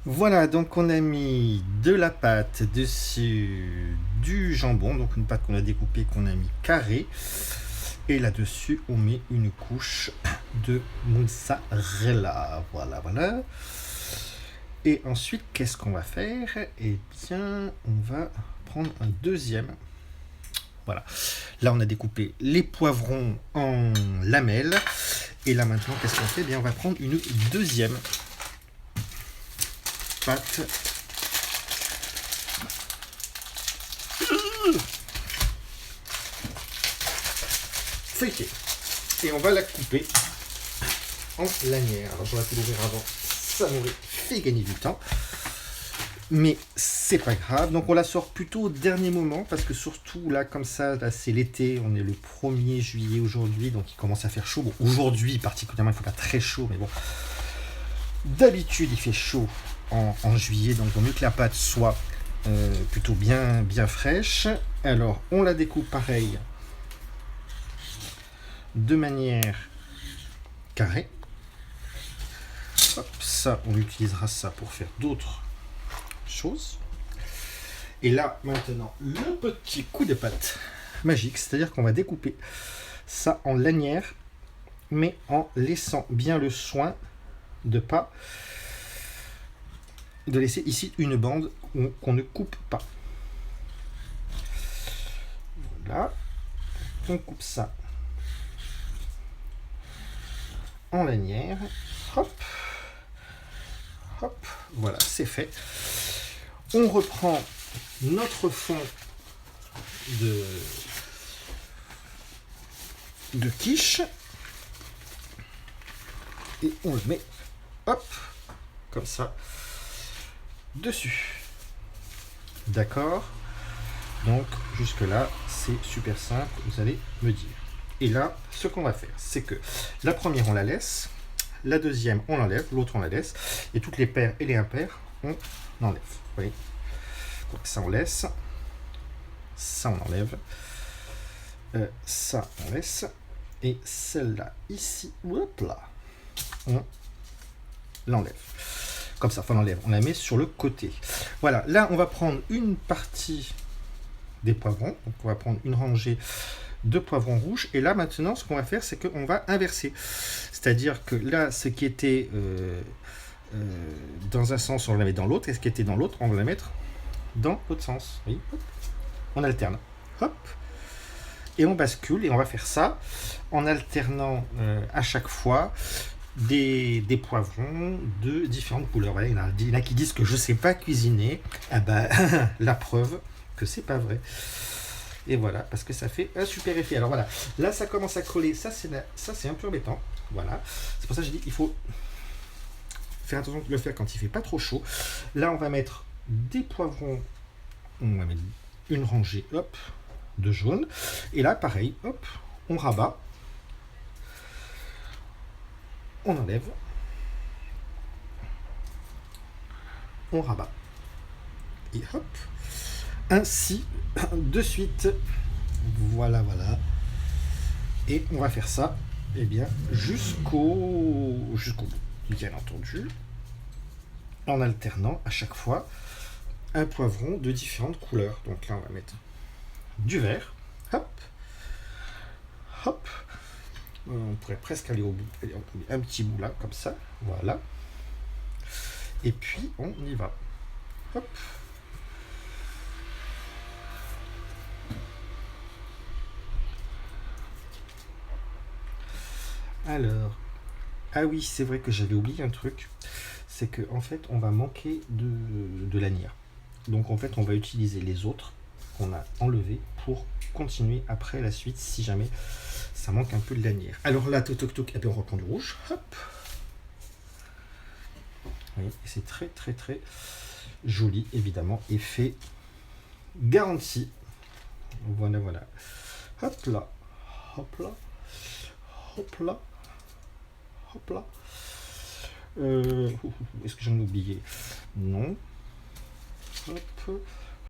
Voilà, donc on a mis de la pâte dessus du jambon, donc une pâte qu'on a découpée, qu'on a mis carré. Et là-dessus, on met une couche de mozzarella. Voilà, voilà. Et ensuite, qu'est-ce qu'on va faire? Eh bien, on va prendre un deuxième. Voilà. Là, on a découpé les poivrons en lamelles. Et là, maintenant, qu'est-ce qu'on fait? Eh bien, on va prendre une deuxième pâte feuilletée. Et on va la couper en lanière. Alors, j'aurais pu l'ouvrir avant. Ça m'aurait fait gagner du temps. Mais c'est pas grave. Donc on la sort plutôt au dernier moment parce que surtout là comme ça, là c'est l'été, on est le 1er juillet aujourd'hui, donc il commence à faire chaud. Bon, aujourd'hui particulièrement, il ne fait pas très chaud, mais bon. D'habitude il fait chaud en juillet, donc il vaut mieux que la pâte soit plutôt bien fraîche. Alors on la découpe pareil de manière carrée. Hop, ça on utilisera ça pour faire d'autres choses. Et là, maintenant, le petit coup de patte magique, c'est-à-dire qu'on va découper ça en lanière, mais en laissant bien le soin de laisser ici une bande qu'on ne coupe pas. Voilà, on coupe ça en lanière. Hop, hop, voilà, c'est fait. On reprend notre fond de quiche et on le met, hop, comme ça, dessus. D'accord? Donc, jusque-là, c'est super simple, vous allez me dire. Et là, ce qu'on va faire, c'est que la première, on la laisse, la deuxième, on l'enlève, l'autre, on la laisse, et toutes les paires et les impairs, on enlève. Vous voyez? Donc, ça, on laisse. Ça, on enlève. Ça, on laisse. Et celle-là, ici, hop là, on l'enlève. Comme ça, on l'enlève. On la met sur le côté. Voilà, là, on va prendre une partie des poivrons. Donc, on va prendre une rangée de poivrons rouges. Et là, maintenant, ce qu'on va faire, c'est qu'on va inverser. C'est-à-dire que là, ce qui était dans un sens, on va la mettre dans l'autre. Et ce qui était dans l'autre, on va la mettre dans l'autre sens. Oui. On alterne. Hop. Et on bascule. Et on va faire ça en alternant à chaque fois des poivrons de différentes couleurs. Voilà, il y en a qui disent que je ne sais pas cuisiner. Ah bah, la preuve que c'est pas vrai. Et voilà, parce que ça fait un super effet. Alors voilà, là ça commence à coller. Ça c'est un peu embêtant. Voilà, c'est pour ça que j'ai dit il faut faire attention de le faire quand il fait pas trop chaud. Là on va mettre des poivrons. On va mettre une rangée, hop, de jaune. Et là pareil, hop, on rabat. On enlève. On rabat. Et hop. Ainsi, de suite. Voilà, voilà. Et on va faire ça, eh bien, jusqu'au bout, bien entendu, en alternant à chaque fois un poivron de différentes couleurs. Donc là, on va mettre du vert. Hop. Hop. On pourrait presque aller au bout. Allez, on met un petit bout là, comme ça. Voilà. Et puis, on y va. Hop. Alors, ah oui, c'est vrai que j'avais oublié un truc. C'est que en fait, on va manquer de lanière. Donc en fait, on va utiliser les autres qu'on a enlevés pour continuer après la suite si jamais ça manque un peu de lanière. Alors là, toc toc toc, et puis on reprend du rouge. Hop. Oui, et c'est très très très joli évidemment. Effet garanti. Voilà, voilà. Hop là. Hop là. Hop là. Hop là. Est-ce que j'en ai oublié? Non. Hop.